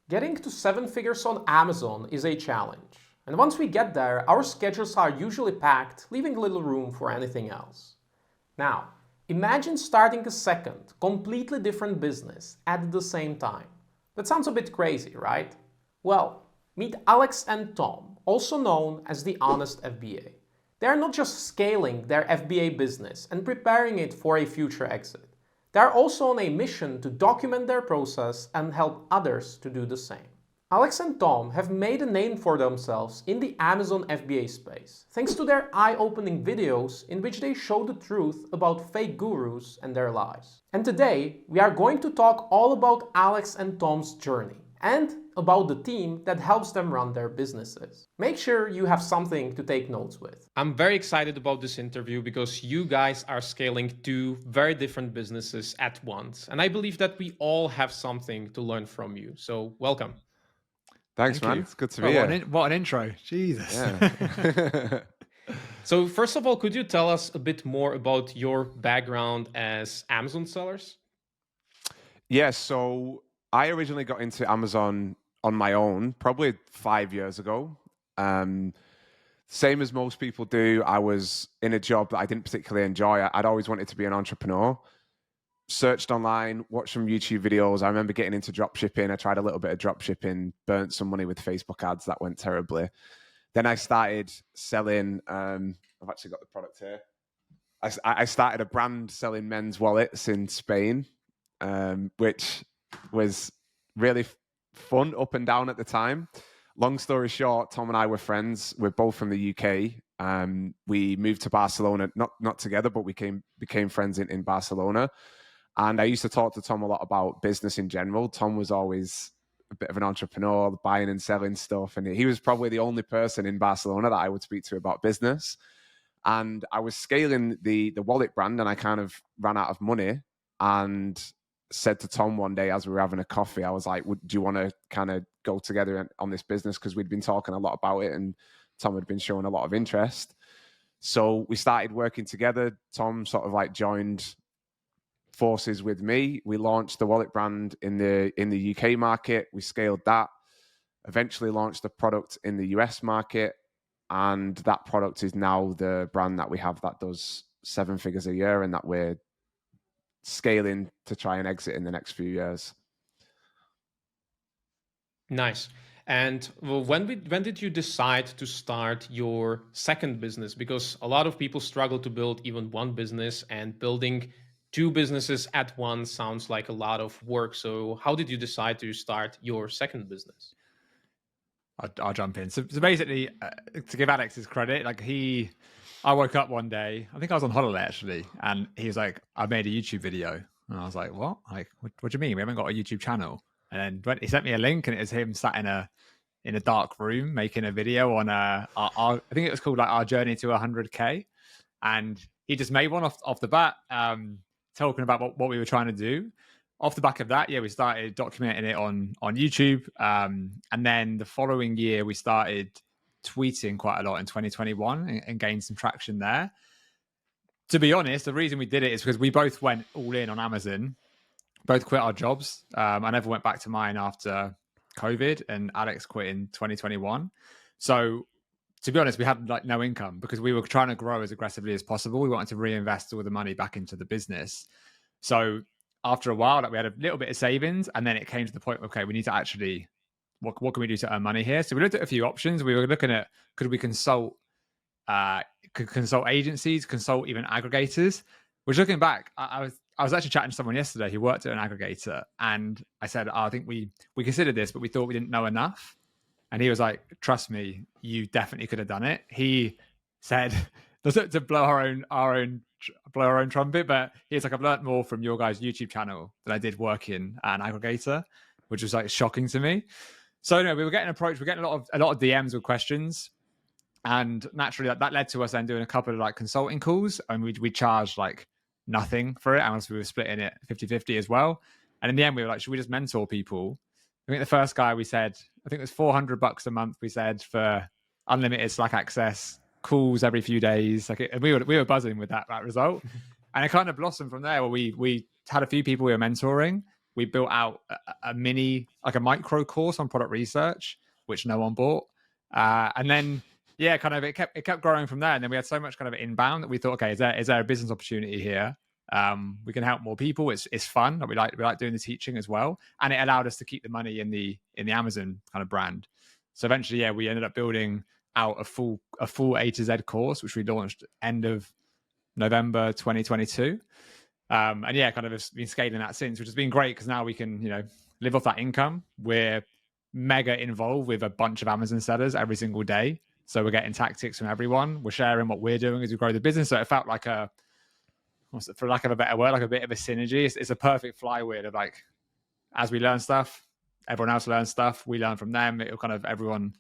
Getting to 7 figures on Amazon is a challenge. And once we get there, our schedules are usually packed, leaving little room for anything else. Now, imagine starting a second, completely different business at the same time. That sounds a bit crazy, right? Well, meet Alex and Tom, also known as the Honest FBA. They are not just scaling their FBA business and preparing it for a future exit. They are also on a mission to document their process and help others to do the same. Alex and Tom have made a name for themselves in the Amazon FBA space, thanks to their eye-opening videos in which they show the truth about fake gurus and their lies. And today, we are going to talk all about Alex and Tom's journey, and about the team that helps them run their businesses. Make sure you have something to take notes with. I'm very excited about this interview because you guys are scaling 2 very different businesses at once. And I believe that we all have something to learn from you. So welcome. Thanks, man. It's good to be here. What an intro. Jesus. Yeah. So first of all, could you tell us a bit more about your background as Amazon sellers? Yeah, so I originally got into Amazon on my own, probably 5 years ago. Same as most people do, I was in a job that I didn't particularly enjoy. I'd always wanted to be an entrepreneur. Searched online, watched some YouTube videos. I remember getting into drop shipping. I tried a little bit of drop shipping, burnt some money with Facebook ads. That went terribly. Then I started selling, I've actually got the product here. I started a brand selling men's wallets in Spain, which was really fun up and down at the time. Long story short, Tom and I were friends. We're both from the UK. We moved to Barcelona, not together, but we became friends in Barcelona. And I used to talk to Tom a lot about business in general. Tom was always a bit of an entrepreneur, buying and selling stuff. And he was probably the only person in Barcelona that I would speak to about business. And I was scaling the wallet brand, and I kind of ran out of money and said to Tom one day as we were having a coffee, I was like, do you want to kind of go together on this business? Because we'd been talking a lot about it and Tom had been showing a lot of interest. So we started working together. Tom sort of like joined forces with me. We launched the wallet brand in the UK market. We scaled that, eventually launched the product in the US market. And that product is now the brand that we have that does 7 figures a year and that we're scaling to try and exit in the next few years. Nice. And when did you decide to start your second business? Because a lot of people struggle to build even one business, and building 2 businesses at once sounds like a lot of work. So how did you decide to start your second business? I'll jump in. So basically, to give Alex his credit, I woke up one day, I think I was on holiday actually, and he was like, I made a YouTube video. And I was like, what? Like, what do you mean? We haven't got a YouTube channel. And then he sent me a link, and it was him sat in a dark room making a video on our I think it was called like Our Journey to 100K. And he just made one off the bat, talking about what we were trying to do. Off the back of that, we started documenting it on YouTube. And then the following year, we started tweeting quite a lot in 2021 and gained some traction there. To be honest, the reason we did it is because we both went all in on Amazon, both quit our jobs. I never went back to mine after COVID, and Alex quit in 2021. So to be honest, we had like no income because we were trying to grow as aggressively as possible. We wanted to reinvest all the money back into the business. So after a while, we had a little bit of savings, and then it came to the point, okay, we need to actually, what can we do to earn money here? So we looked at a few options. We were looking at, could we consult agencies, consult even aggregators? Which, looking back, I was actually chatting to someone yesterday who worked at an aggregator, and I said, I think we considered this, but we thought we didn't know enough. And he was like, trust me, you definitely could have done it. He said, to blow our own trumpet, but he's like, I've learned more from your guys' YouTube channel than I did working at an aggregator, which was like shocking to me. So we were getting approached, we're getting a lot of DMs with questions. And naturally that led to us then doing a couple of like consulting calls, and we charged like nothing for it. And we were splitting it 50-50 as well. And in the end, we were like, should we just mentor people? I think the first guy we said, I think it was $400 a month, we said, for unlimited Slack access, calls every few days. And we were buzzing with that result. And it kind of blossomed from there, where we had a few people we were mentoring. we built out a mini, like a micro course on product research, which no one bought. And then, yeah, kind of it kept growing from there. And then we had so much kind of inbound that we thought, okay, is there a business opportunity here? We can help more people. It's fun. We like doing the teaching as well. And it allowed us to keep the money in the Amazon kind of brand. So eventually, yeah, we ended up building out a full A to Z course, which we launched end of November 2022. And yeah, kind of have been scaling that since, which has been great because now we can, live off that income. We're mega involved with a bunch of Amazon sellers every single day. So we're getting tactics from everyone. We're sharing what we're doing as we grow the business. So it felt like for lack of a better word, like a bit of a synergy. It's a perfect flywheel of like, as we learn stuff, everyone else learns stuff. We learn from them. It'll kind of everyone,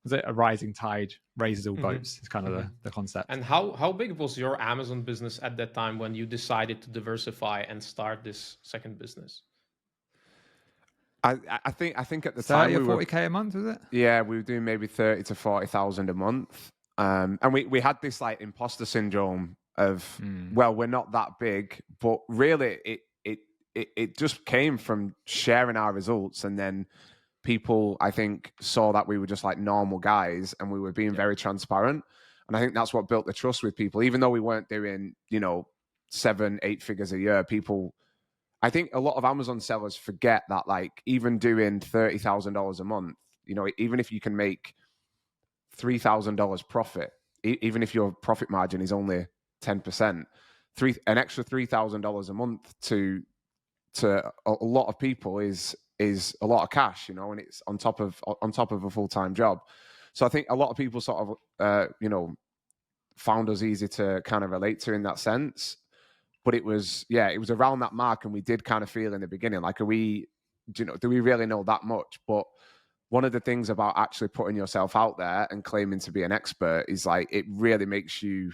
a rising tide raises all boats. It's kind of the concept. And how big was your Amazon business at that time when you decided to diversify and start this second business? I think at the time 30 or 40K a month, was it? Yeah, we were doing maybe 30 to 40,000 a month. And we had this like imposter syndrome of, well, we're not that big, but really it just came from sharing our results. And then people, I think, saw that we were just like normal guys and we were being very transparent. And I think that's what built the trust with people. Even though we weren't doing, 7-8 figures a year, I think a lot of Amazon sellers forget that, like, even doing $30,000 a month, even if you can make $3,000 profit, even if your profit margin is only 10%, an extra $3,000 a month to a lot of people is a lot of cash, and it's on top of a full-time job. So I think a lot of people sort of, found us easy to kind of relate to in that sense. But it was around that mark, and we did kind of feel in the beginning, like, do we really know that much? But one of the things about actually putting yourself out there and claiming to be an expert is like, it really makes you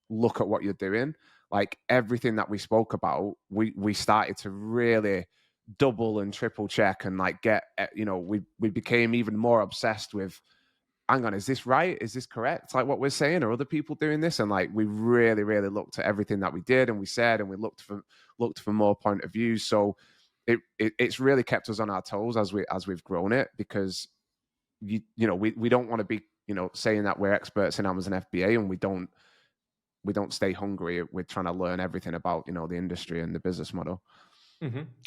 look at what you're doing. Like everything that we spoke about, we started to really double and triple check and like we became even more obsessed with, hang on, is this right? Is this correct? Like what we're saying, are other people doing this? And like, we really, really looked at everything that we did and we said, and we looked for more point of view. So it's really kept us on our toes as we've grown it, because we don't want to be, saying that we're experts in Amazon FBA and we don't stay hungry. We're trying to learn everything about, the industry and the business model.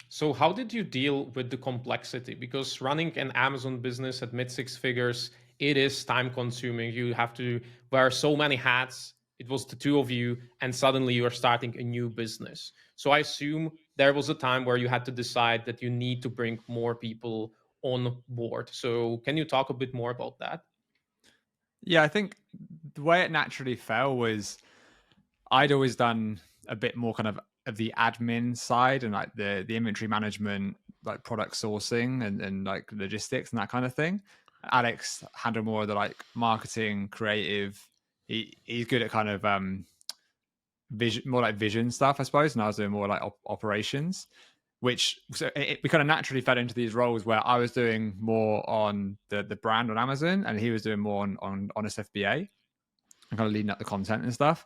So how did you deal with the complexity? Because running an Amazon business at mid-six figures, it is time consuming. You have to wear so many hats. It was the two of you, and suddenly you are starting a new business. So I assume there was a time where you had to decide that you need to bring more people on board. So can you talk a bit more about that? Yeah, I think the way it naturally fell was I'd always done a bit more kind of the admin side and like the inventory management, like product sourcing and like logistics and that kind of thing. Alex handled more of the like marketing, creative. He's good at kind of vision, more like vision stuff, I suppose. And I was doing more like operations, we kind of naturally fell into these roles where I was doing more on the brand on Amazon and he was doing more on Honest FBA and kind of leading up the content and stuff.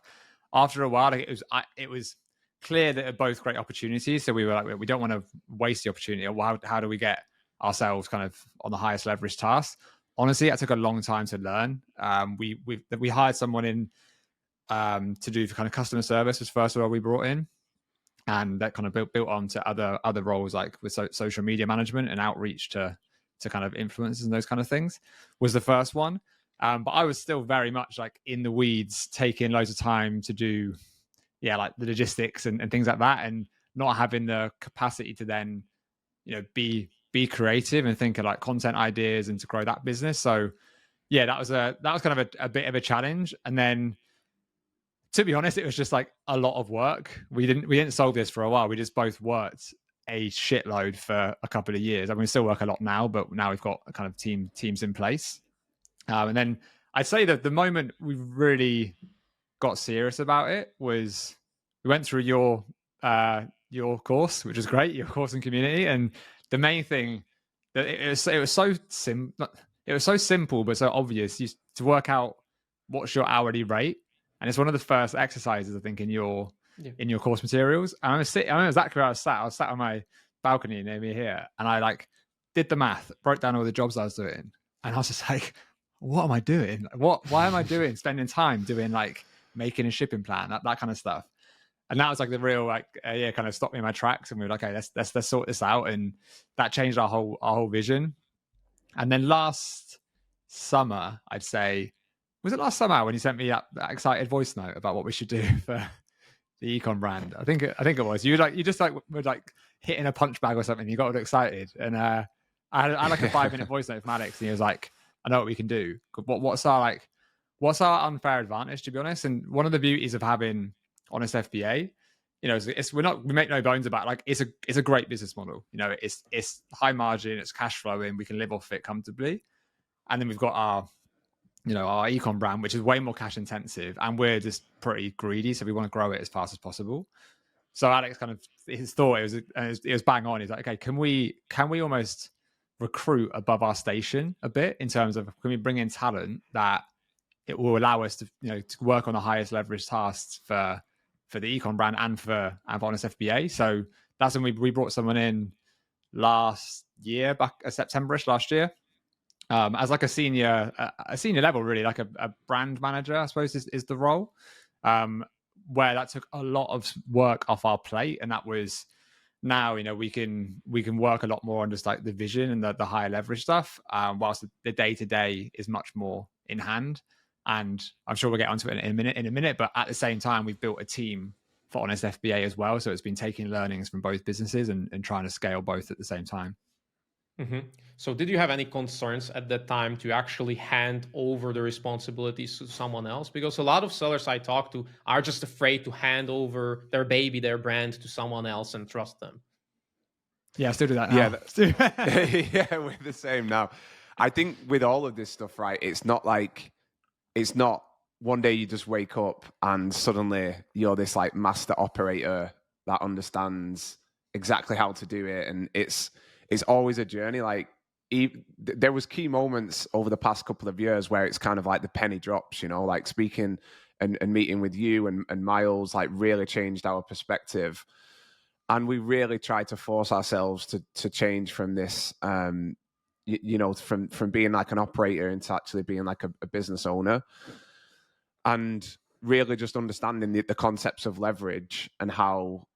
After a while, it was clear that they're both great opportunities. So we were like, we don't want to waste the opportunity. Or how do we get ourselves kind of on the highest leverage task? Honestly, that took a long time to learn. We hired someone in to do kind of customer service was first role we brought in, and that kind of built on to other roles like with social media management and outreach to kind of influencers and those kind of things was the first one. But I was still very much like in the weeds, taking loads of time to do, like the logistics and things like that, and not having the capacity to then, be creative and think of like content ideas and to grow that business. So yeah, that was kind of a bit of a challenge. And then, to be honest, it was just like a lot of work. We didn't solve this for a while. We just both worked a shitload for a couple of years. I mean, we still work a lot now, but now we've got a kind of teams in place. And then I'd say that the moment we really got serious about it was we went through your course, which is great, your course and community. And the main thing that it was so simple but so obvious to work out what's your hourly rate. And it's one of the first exercises, I think, in your course materials. And I remember exactly where I was sat. I was sat on my balcony near me here, and I like did the math, broke down all the jobs I was doing, and I was just like, what am I doing? Why am I spending time doing like making a shipping plan, that kind of stuff? And that was like the real kind of stopped me in my tracks, and we were like, okay, let's sort this out, and that changed our whole vision. And then last summer, I'd say, was it last summer when you sent me that excited voice note about what we should do for the econ brand? I think it was. You just were like hitting a punch bag or something. You got all excited, and I had like a 5-minute voice note from Alex, and he was like, "I know what we can do. What's our unfair advantage, to be honest?" And one of the beauties of having Honest FBA, we make no bones about it, it's a great business model. It's high margin, it's cash flowing, we can live off it comfortably. And then we've got our econ brand, which is way more cash intensive, and we're just pretty greedy, so we want to grow it as fast as possible. So Alex his thought, it was bang on. He's like, okay, can we almost recruit above our station a bit in terms of, can we bring in talent that it will allow us to work on the highest leverage tasks for the econ brand and for Honest FBA. So that's when we brought someone in last year, back September-ish last year, as like a senior level, really, like a brand manager, I suppose is the role, where that took a lot of work off our plate. And that was, now, we can work a lot more on just like the vision and the higher leverage stuff, whilst the day-to-day is much more in hand. And I'm sure we'll get onto it in a minute. But at the same time, we've built a team for Honest FBA as well. So it's been taking learnings from both businesses and trying to scale both at the same time. Mm-hmm. So did you have any concerns at that time to actually hand over the responsibilities to someone else? Because a lot of sellers I talk to are just afraid to hand over their baby, their brand, to someone else and trust them. Yeah, I still do that now. Yeah, we're the same now. I think with all of this stuff, right, it's not one day you just wake up and suddenly you're this like master operator that understands exactly how to do it. And it's always a journey. Like there was key moments over the past couple of years where it's kind of like the penny drops, like speaking and meeting with you and Miles, like really changed our perspective. And we really tried to force ourselves to change from this, from being like an operator into actually being like a business owner, and really just understanding the concepts of leverage and how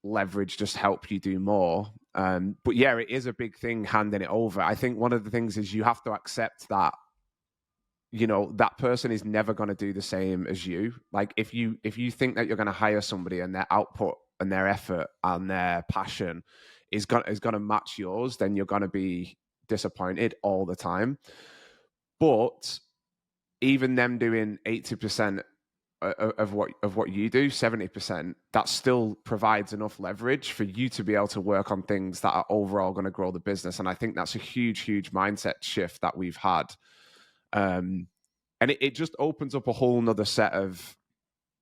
leverage just help you do more. But yeah, it is a big thing handing it over. I think one of the things is you have to accept that, that person is never going to do the same as you. Like if you think that you're going to hire somebody and their output and their effort and their passion is going to match yours, then you're going to be disappointed all the time. But even them doing 80% of what you do, 70%, that still provides enough leverage for you to be able to work on things that are overall going to grow the business. And I think that's a huge mindset shift that we've had. And it just opens up a whole nother set of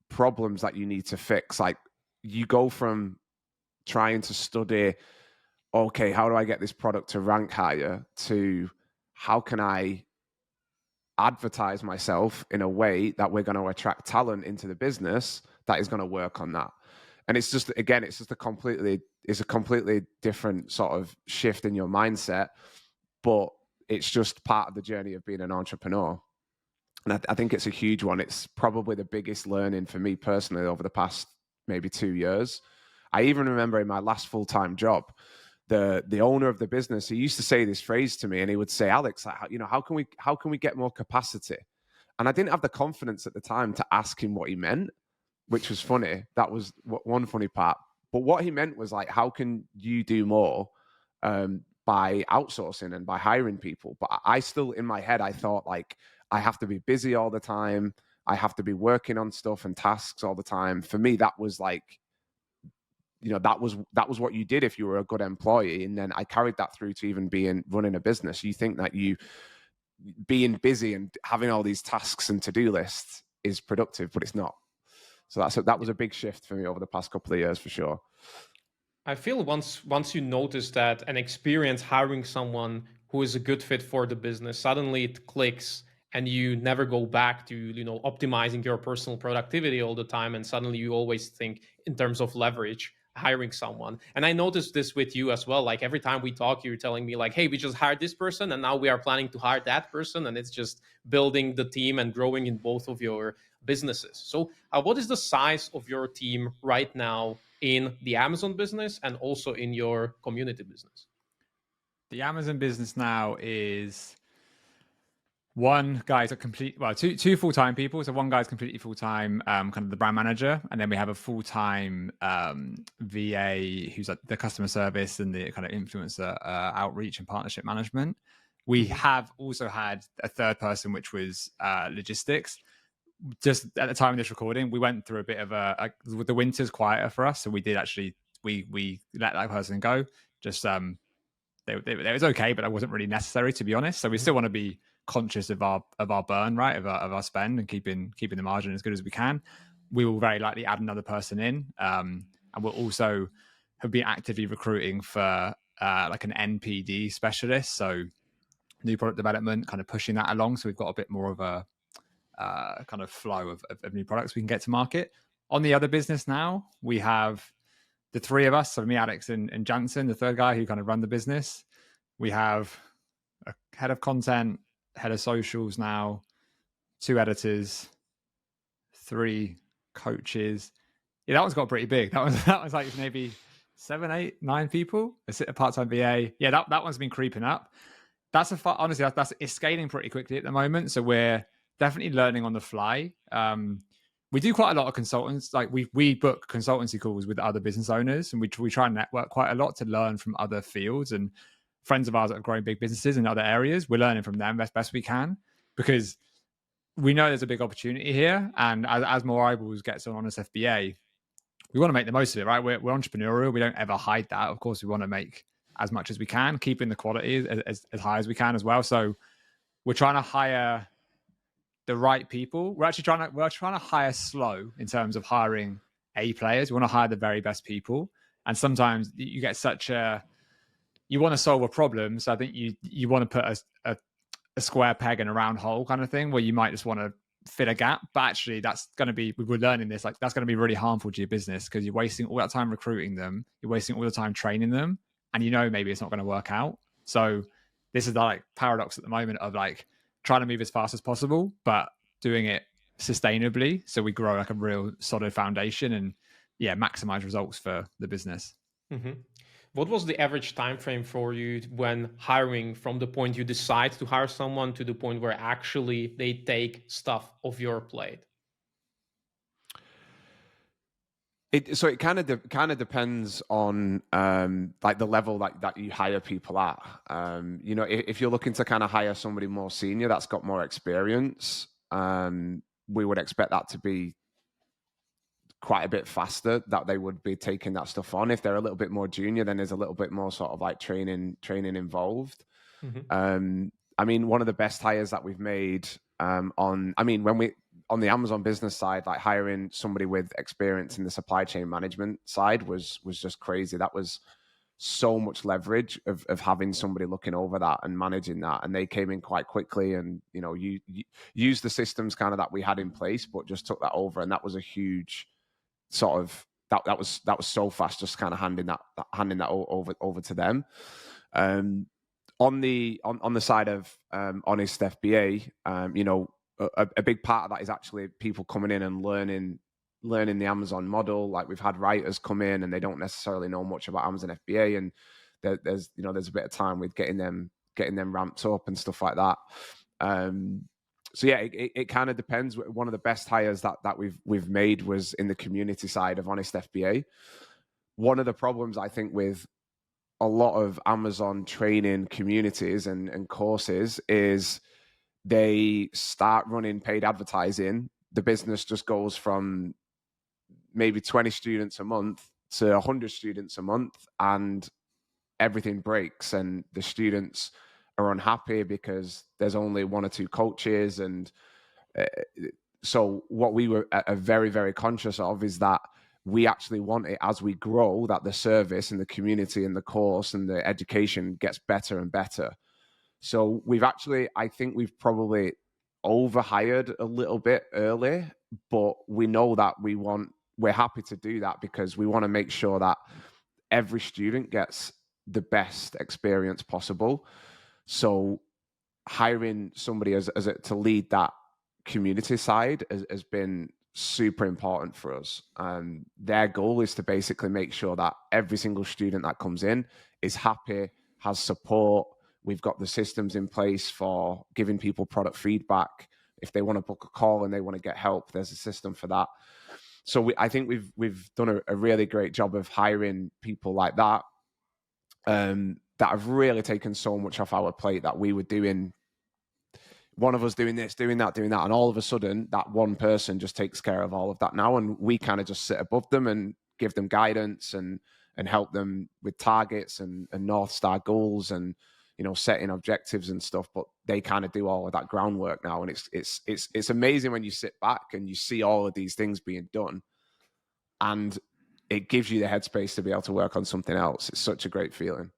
problems that you need to fix. Like you go from trying to study, okay, how do I get this product to rank higher, to how can I advertise myself in a way that we're going to attract talent into the business that is going to work on that. And it's just, again, it's a completely different sort of shift in your mindset, but it's just part of the journey of being an entrepreneur. And I think it's a huge one. It's probably the biggest learning for me personally over the past maybe 2 years. I even remember in my last full-time job, the owner of the business, he used to say this phrase to me, and he would say, Alex, how can we get more capacity? And I didn't have the confidence at the time to ask him what he meant, which was funny. That was one funny part. But what he meant was like, how can you do more by outsourcing and by hiring people? But I still, in my head, I thought like, I have to be busy all the time. I have to be working on stuff and tasks all the time. For me, that was like, that was what you did if you were a good employee. And then I carried that through to running a business. You think that you being busy and having all these tasks and to-do lists is productive, but it's not. So that was a big shift for me over the past couple of years, for sure. I feel once you notice that and experience hiring someone who is a good fit for the business, suddenly it clicks and you never go back to, optimizing your personal productivity all the time. And suddenly you always think in terms of leverage. hiring someone. And I noticed this with you as well. Like every time we talk, you're telling me like, hey, we just hired this person and now we are planning to hire that person. And it's just building the team and growing in both of your businesses. So what is the size of your team right now in the Amazon business and also in your community business? The Amazon business now is one guy's two full-time people. So one guy's completely full-time, kind of the brand manager, and then we have a full-time VA who's like the customer service and the kind of influencer outreach and partnership management. We have also had a third person, which was logistics. Just at the time of this recording, we went through a bit of the winter's quieter for us, so we did actually we let that person go. Just it was okay, but it wasn't really necessary, to be honest. So we still want to be conscious of our burn, right, of our spend, and keeping the margin as good as we can. We will very likely add another person in, and we'll also have been actively recruiting for like an NPD specialist, so new product development, kind of pushing that along. So we've got a bit more of a kind of flow of new products we can get to market. On the other business now, we have the three of us, so me, Alex, and Jansen, the third guy who kind of run the business. We have a head of content, head of socials now, 2 editors, 3 coaches. Yeah, that one's got pretty big. That was like maybe 7, 8, 9 people. A part-time VA. Yeah, that one's been creeping up. Honestly, it's scaling pretty quickly at the moment. So we're definitely learning on the fly. We do quite a lot of consultants. Like we book consultancy calls with other business owners, and we try and network quite a lot to learn from other fields and friends of ours that have grown big businesses in other areas. We're learning from them best we can, because we know there's a big opportunity here. And as more eyeballs gets on Honest FBA, we want to make the most of it, right? We're entrepreneurial. We don't ever hide that. Of course, we want to make as much as we can, keeping the quality as high as we can as well. So we're trying to hire the right people. We're trying to hire slow in terms of hiring A players. We want to hire the very best people. And sometimes you get you want to solve a problem. So I think you want to put a square peg in a round hole kind of thing, where you might just want to fit a gap. But actually we're learning this, like that's going to be really harmful to your business, because you're wasting all that time recruiting them. You're wasting all the time training them, and maybe it's not going to work out. So this is the like paradox at the moment of like trying to move as fast as possible, but doing it sustainably, so we grow like a real solid foundation and maximize results for the business. What was the average time frame for you when hiring, from the point you decide to hire someone to the point where actually they take stuff off your plate? So it kind of depends on like the level that you hire people at. If you're looking to kind of hire somebody more senior that's got more experience, we would expect that to be quite a bit faster, that they would be taking that stuff on. If they're a little bit more junior, then there's a little bit more sort of like training involved. I mean, one of the best hires that we've made on the Amazon business side, like hiring somebody with experience in the supply chain management side was just crazy. That was so much leverage of having somebody looking over that and managing that. And they came in quite quickly and, you used the systems kind of that we had in place, but just took that over. And that was a huge sort of, that was so fast, just kind of handing that over to them. On the side of Honest FBA, a big part of that is actually people coming in and learning the Amazon model. Like we've had writers come in and they don't necessarily know much about Amazon FBA, and there's a bit of time with getting them ramped up and stuff like that. So yeah, it kind of depends. One of the best hires that we've made was in the community side of Honest FBA. One of the problems I think with a lot of Amazon training communities and courses is they start running paid advertising. The business just goes from maybe 20 students a month to 100 students a month, and everything breaks, and the students are unhappy because there's only 1 or 2 coaches. And so what we were very, very conscious of is that we actually want it, as we grow, that the service and the community and the course and the education gets better and better. So I think we've probably overhired a little bit early, but we know that we want we're happy to do that because we want to make sure that every student gets the best experience possible. So hiring somebody to lead that community side has been super important for us. Their goal is to basically make sure that every single student that comes in is happy, has support. We've got the systems in place for giving people product feedback. If they want to book a call and they want to get help, there's a system for that. So I think we've done a really great job of hiring people like that, that have really taken so much off our plate that we were doing. One of us doing this, doing that, and all of a sudden that one person just takes care of all of that now, and we kind of just sit above them and give them guidance and help them with targets and North Star goals and, you know, setting objectives and stuff. But they kind of do all of that groundwork now, and it's amazing when you sit back and you see all of these things being done, and it gives you the headspace to be able to work on something else. It's such a great feeling.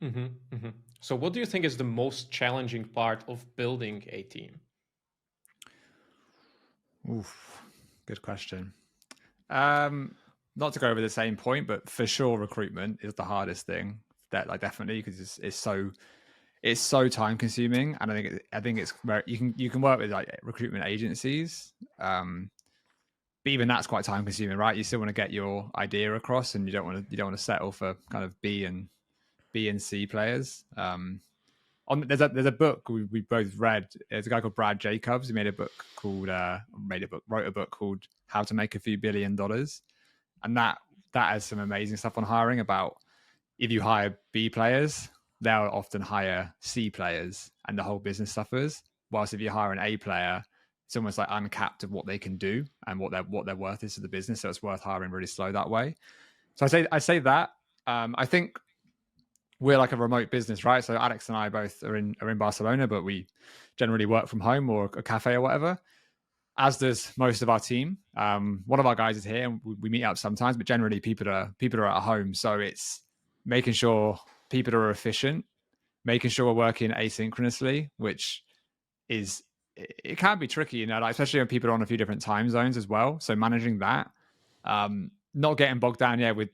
Mm-hmm, mm-hmm. So what do you think is the most challenging part of building a team? Oof, good question. Not to go over the same point, but for sure, recruitment is the hardest thing. That, like, definitely, because it's so time consuming, and I think it's where you can work with like recruitment agencies, but even that's quite time consuming, right? You still want to get your idea across, and you don't want to settle for kind of B and C players. There's a book we both read. There's a guy called Brad Jacobs who wrote a book called How to Make a Few $1 Billion, and that has some amazing stuff on hiring about if you hire B players, they'll often hire C players, and the whole business suffers. Whilst if you hire an A player, it's almost like uncapped of what they can do and what their worth is to the business. So it's worth hiring really slow that way. So I say that. I think we're like a remote business, right? So Alex and I both are in Barcelona, but we generally work from home or a cafe or whatever, as does most of our team. One of our guys is here, and we meet up sometimes, but generally people are at home. So it's making sure people are efficient, making sure we're working asynchronously, which it can be tricky, you know, like, especially when people are on a few different time zones as well. So managing that, not getting bogged down, with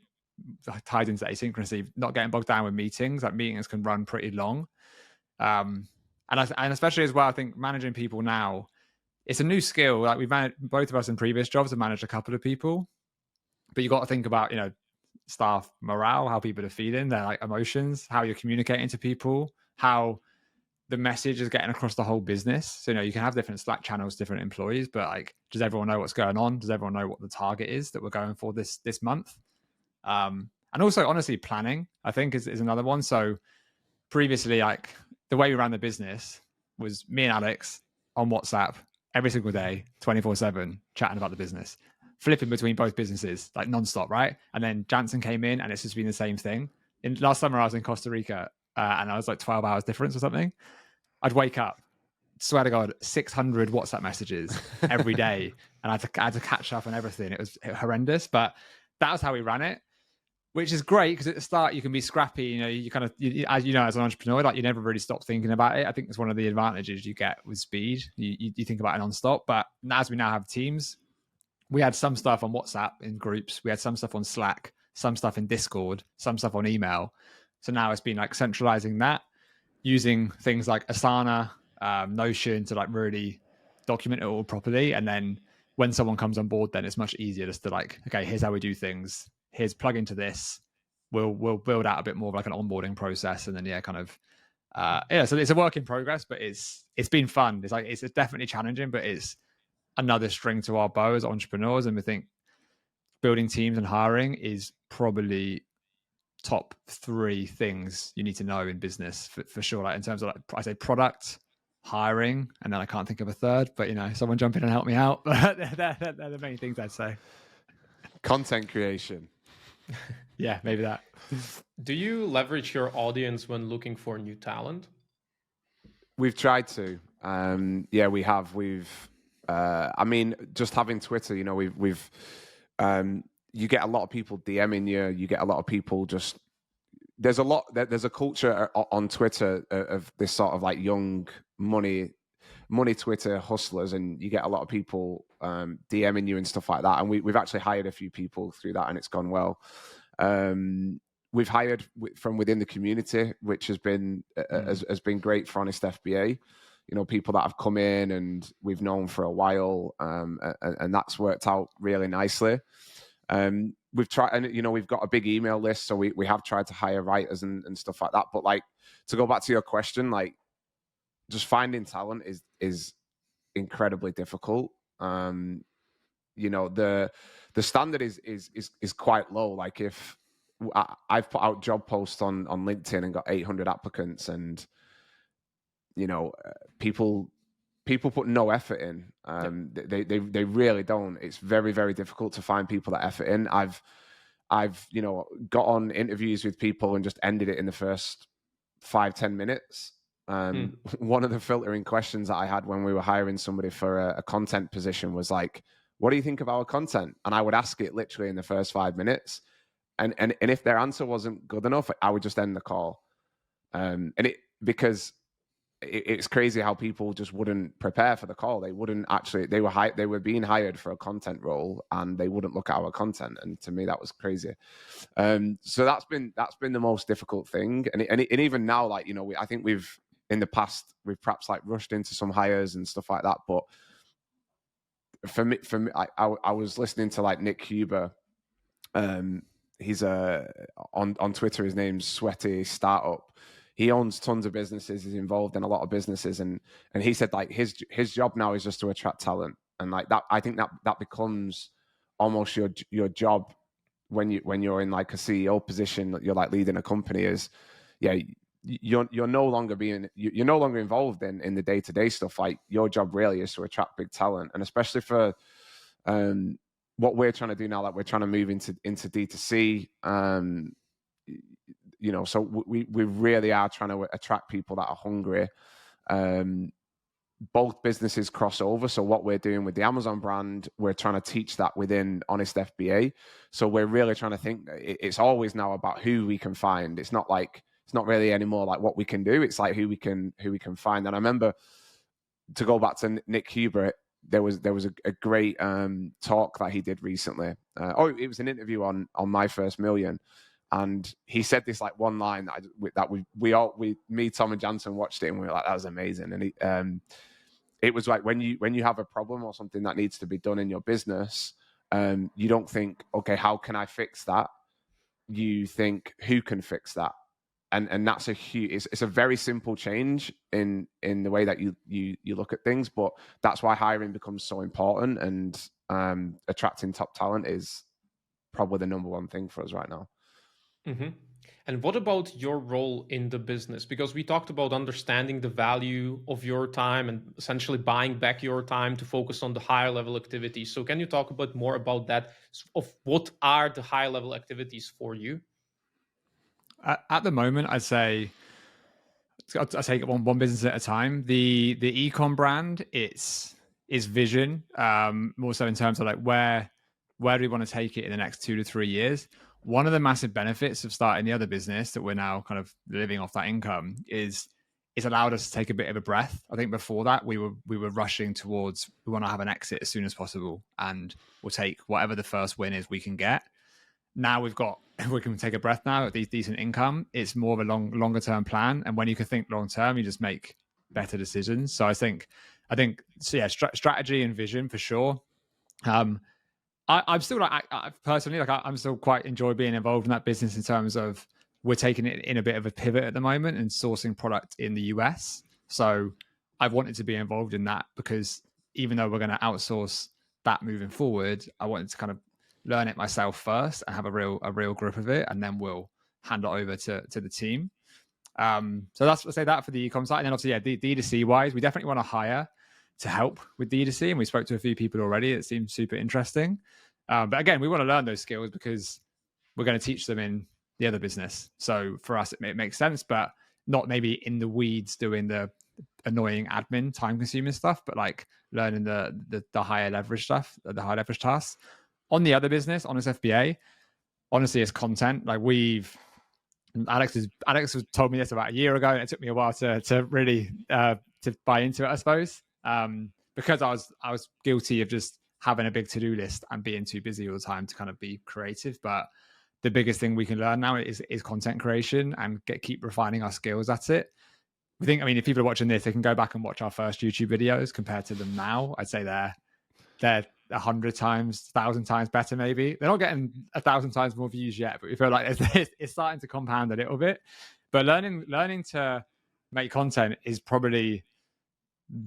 tied into asynchronously, not getting bogged down with meetings. Like, meetings can run pretty long, and especially as well, I think managing people now, it's a new skill. Like, we've managed, both of us in previous jobs have managed a couple of people, but you got to think about, you know, staff morale, how people are feeling, their like emotions, how you're communicating to people, how the message is getting across the whole business. So, you know, you can have different Slack channels, different employees, but like, does everyone know what's going on? Does everyone know what the target is that we're going for this month? And also, honestly, planning, I think, is another one. So previously, like, the way we ran the business was me and Alex on WhatsApp every single day, 24/7, chatting about the business, flipping between both businesses, like nonstop, right? And then Jansen came in, and it's just been the same thing. Last summer, I was in Costa Rica, and I was like 12 hours difference or something. I'd wake up, swear to God, 600 WhatsApp messages every day, and I had to catch up on everything. It was horrendous, but that was how we ran it, which is great because at the start you can be scrappy. You know, you kind of, as you know, as an entrepreneur, like, you never really stop thinking about it. I think it's one of the advantages you get with speed. You think about it nonstop. But as we now have teams, we had some stuff on WhatsApp in groups, we had some stuff on Slack, some stuff in Discord, some stuff on email. So now it's been like centralizing that, using things like Asana, Notion to like really document it all properly. And then when someone comes on board, then it's much easier just to like, okay, here's how we do things. Here's plug into this. We'll build out a bit more of like an onboarding process, and then so it's a work in progress, but it's been fun. It's like, it's definitely challenging, but it's another string to our bow as entrepreneurs. And we think building teams and hiring is probably top 3 things you need to know in business for sure. Like, in terms of, like, I say product, hiring, and then I can't think of a third, but, you know, someone jump in and help me out. But they're the main things I'd say. Content creation. Yeah, maybe that. Do you leverage your audience when looking for new talent? We've tried to. We have. I mean, just having Twitter, you know, we've you get a lot of people DMing you. You get a lot of people just. There's a culture on Twitter of this sort of like young money money Twitter hustlers, and you get a lot of people DMing you and stuff like that. And we've actually hired a few people through that, and it's gone well. We've hired from within the community, which has been great for Honest FBA. You know, people that have come in and we've known for a while, and that's worked out really nicely. We've tried, and you know, we've got a big email list, so we have tried to hire writers and stuff like that. But like, to go back to your question, like, just finding talent is incredibly difficult. You know, the standard is quite low. Like, if I've put out job posts on LinkedIn and got 800 applicants, and you know, people put no effort in. They really don't. It's very, very difficult to find people that effort in. I've you know, got on interviews with people and just ended it in the first 5-10 minutes. One of the filtering questions that I had when we were hiring somebody for a content position was like, what do you think of our content? And I would ask it literally in the first 5 minutes. And if their answer wasn't good enough, I would just end the call. Because it's crazy how people just wouldn't prepare for the call. They wouldn't actually. They were being hired for a content role, and they wouldn't look at our content. And to me, that was crazy. So that's been the most difficult thing. And even now, like, you know, I think in the past we've perhaps like rushed into some hires and stuff like that. But for me, I was listening to like Nick Huber. He's on Twitter. His name's Sweaty Startup. He owns tons of businesses. He's involved in a lot of businesses, and he said like his job now is just to attract talent, and like that, I think that becomes almost your job when you're in like a CEO position, that you're like leading a company. Is you're no longer involved in the day-to-day stuff. Like, your job really is to attract big talent, and especially for what we're trying to do now, like we're trying to move into D2C. You know, so we really are trying to attract people that are hungry. Both businesses cross over. So what we're doing with the Amazon brand, we're trying to teach that within Honest FBA. So we're really trying to think, it's always now about who we can find. It's not really anymore like what we can do. It's like who we can find. And I remember, to go back to Nick Huber, there was a great talk that he did recently. It was an interview on My First Million. And he said this like one line me, Tom, and Jansen watched it, and we were like, that was amazing. And it was like, when you have a problem or something that needs to be done in your business, you don't think, okay, how can I fix that? You think, who can fix that? And that's it's a very simple change in the way that you look at things, but that's why hiring becomes so important, and attracting top talent is probably the number one thing for us right now. Mm-hmm. And what about your role in the business? Because we talked about understanding the value of your time and essentially buying back your time to focus on the higher level activities. So can you talk a bit more about that? Of what are the high level activities for you? At the moment, I'd say I take it one business at a time. The ecom brand, is vision, more so in terms of like where do we want to take it in the next 2 to 3 years. One of the massive benefits of starting the other business that we're now kind of living off that income is it's allowed us to take a bit of a breath. I think before that we were rushing towards, we want to have an exit as soon as possible, and we'll take whatever the first win is we can get. Now we can take a breath now at these decent income. It's more of a longer term plan, and when you can think long term, you just make better decisions. So I think so. Yeah, strategy and vision for sure. I'm still like, I'm still quite enjoy being involved in that business in terms of we're taking it in a bit of a pivot at the moment and sourcing product in the US. So I've wanted to be involved in that, because even though we're going to outsource that moving forward, I wanted to kind of learn it myself first and have a real grip of it, and then we'll hand it over to the team. So let's say that for the e-com side. And then obviously, yeah, D2C wise, we definitely want to hire to help with D2C, and we spoke to a few people already. It seems super interesting. But again, we want to learn those skills because we're going to teach them in the other business. So for us, it makes sense, but not maybe in the weeds doing the annoying admin, time-consuming stuff, but like learning the higher leverage stuff, the high leverage tasks. On the other business, Honest FBA, honestly, it's content. Like Alex has told me this about a year ago, and it took me a while to really to buy into it, I suppose. because I was guilty of just having a big to-do list and being too busy all the time to kind of be creative. But the biggest thing we can learn now is content creation and keep refining our skills at it. I mean, if people are watching this, they can go back and watch our first YouTube videos compared to them now. I'd say they're 100 times, 1,000 times better. Maybe they're not getting 1,000 times more views yet, but we feel like it's starting to compound a little bit. But learning to make content is probably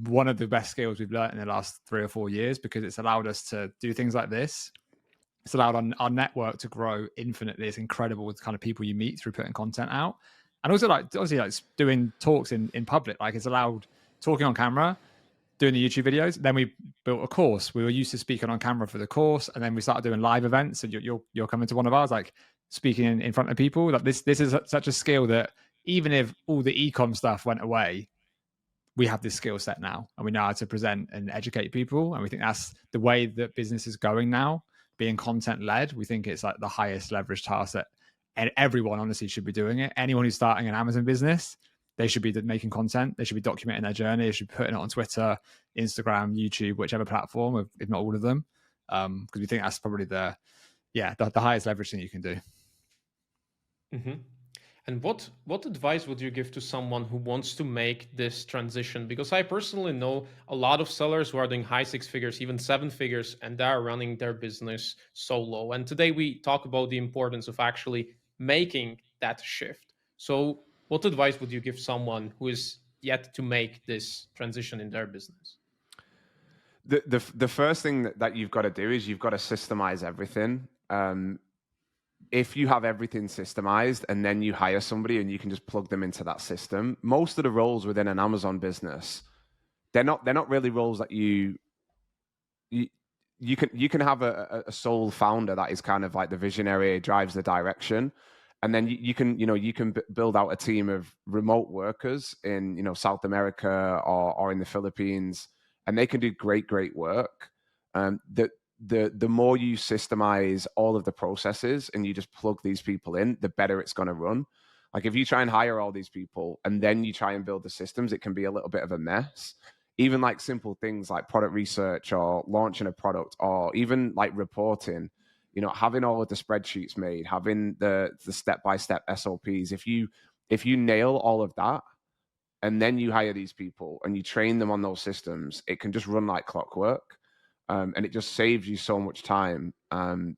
one of the best skills we've learned in the last 3 or 4 years, because it's allowed us to do things like this. It's allowed our network to grow infinitely. It's incredible with the kind of people you meet through putting content out. And also, like, obviously, like doing talks in public. Like, it's allowed talking on camera, doing the YouTube videos. Then we built a course. We were used to speaking on camera for the course, and then we started doing live events. And you're coming to one of ours, like speaking in front of people. Like this is such a skill that even if all the e-com stuff went away, we have this skill set now, and we know how to present and educate people. And we think that's the way that business is going now, being content led. We think it's like the highest leverage task that, and everyone honestly should be doing it. Anyone who's starting an Amazon business, they should be making content. They should be documenting their journey. They should be putting it on Twitter, Instagram, YouTube, whichever platform, if not all of them. Because we think that's probably the highest leverage thing you can do. Mm-hmm. And what advice would you give to someone who wants to make this transition? Because I personally know a lot of sellers who are doing high 6 figures, even 7 figures, and they are running their business solo. And today we talk about the importance of actually making that shift. So what advice would you give someone who is yet to make this transition in their business? The first thing that you've got to do is you've got to systemize everything. If you have everything systemized and then you hire somebody and you can just plug them into that system, most of the roles within an Amazon business, they're not really roles that you can have a sole founder that is kind of like the visionary, drives the direction. And then you can build out a team of remote workers in, South America or in the Philippines, and they can do great work. The more you systemize all of the processes and you just plug these people in, the better it's going to run. Like if you try and hire all these people and then you try and build the systems, it can be a little bit of a mess. Even like simple things like product research or launching a product, or even like reporting, having all of the spreadsheets made, having the step-by-step SOPs. If you nail all of that and then you hire these people and you train them on those systems, it can just run like clockwork. And it just saves you so much time.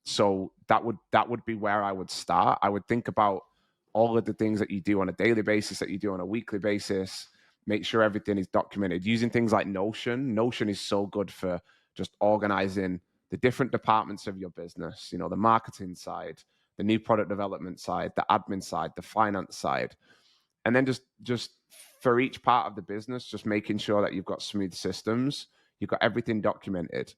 So that would be where I would start. I would think about all of the things that you do on a daily basis, that you do on a weekly basis. Make sure everything is documented using things like Notion. Notion is so good for just organizing the different departments of your business. The marketing side, the new product development side, the admin side, the finance side, and then just for each part of the business, just making sure that you've got smooth systems. You've got everything documented.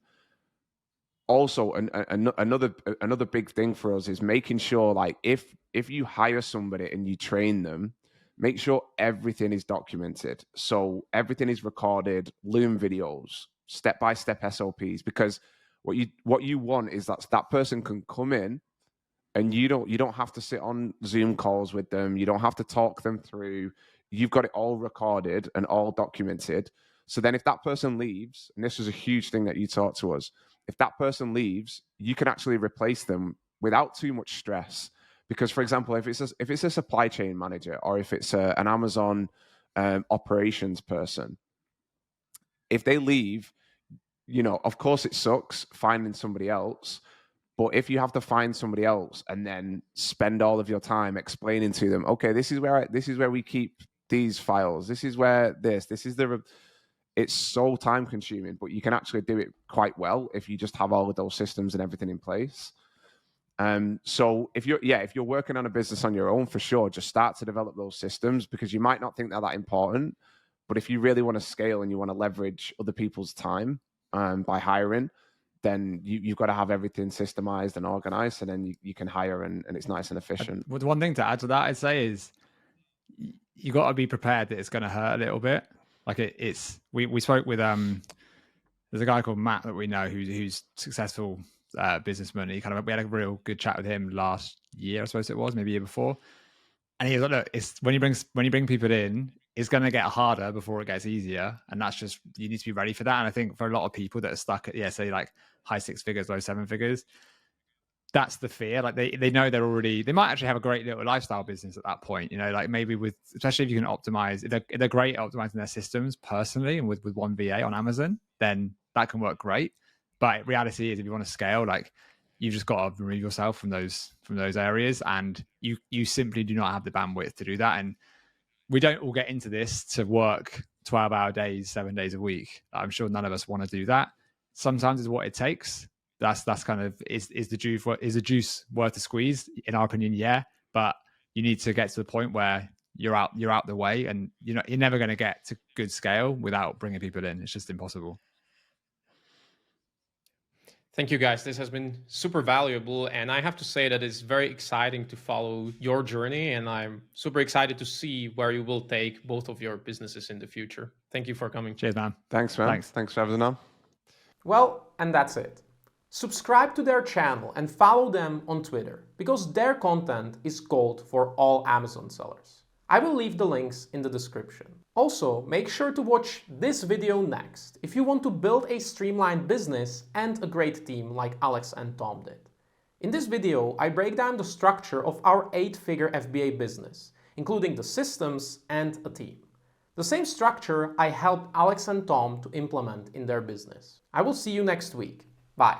Also, another big thing for us is making sure, like, if you hire somebody and you train them, make sure everything is documented. So everything is recorded, Loom videos, step-by-step SOPs, because what you want is that person can come in and you don't have to sit on Zoom calls with them. You don't have to talk them through. You've got it all recorded and all documented. So then if that person leaves, and this is a huge thing that you taught to us, if that person leaves, you can actually replace them without too much stress. Because, for example, if it's a supply chain manager, or if it's an Amazon operations person, if they leave, of course it sucks finding somebody else. But if you have to find somebody else and then spend all of your time explaining to them, okay, this is where we keep these files. This is where it's so time consuming, but you can actually do it quite well if you just have all of those systems and everything in place. So if you're working on a business on your own, for sure, just start to develop those systems, because you might not think they're that important, but if you really want to scale and you want to leverage other people's time by hiring, then you've got to have everything systemized and organized, and then you can hire and it's nice and efficient. Well, one thing to add to that, I'd say, is you got to be prepared that it's going to hurt a little bit. Like we spoke with there's a guy called Matt that we know who's successful businessman. We had a real good chat with him last year, I suppose it was, maybe year before. And he was like, look, it's when you bring people in, it's going to get harder before it gets easier. And that's just, you need to be ready for that. And I think for a lot of people that are stuck at, say like high 6 figures, low 7 figures, that's the fear. Like they know they might actually have a great little lifestyle business at that point, like maybe especially if you can optimize, if they're great at optimizing their systems personally and with one VA on Amazon, then that can work great. But reality is, if you want to scale, like you've just got to remove yourself from those areas, and you simply do not have the bandwidth to do that. And we don't all get into this to work 12-hour days, 7 days a week. I'm sure none of us want to do that. Sometimes it's what it takes. That's kind of is the juice worth the squeeze? In our opinion, yeah. But you need to get to the point where you're out the way, and you're never going to get to good scale without bringing people in. It's just impossible. Thank you, guys. This has been super valuable, and I have to say that it's very exciting to follow your journey, and I'm super excited to see where you will take both of your businesses in the future. Thank you for coming. Cheers, man. Thanks, man. Thanks for having us on. Well, and that's it. Subscribe to their channel and follow them on Twitter, because their content is gold for all Amazon sellers. I will leave the links in the description. Also, make sure to watch this video next if you want to build a streamlined business and a great team like Alex and Tom did. In this video, I break down the structure of our 8-figure FBA business, including the systems and a team. The same structure I helped Alex and Tom to implement in their business. I will see you next week. Bye.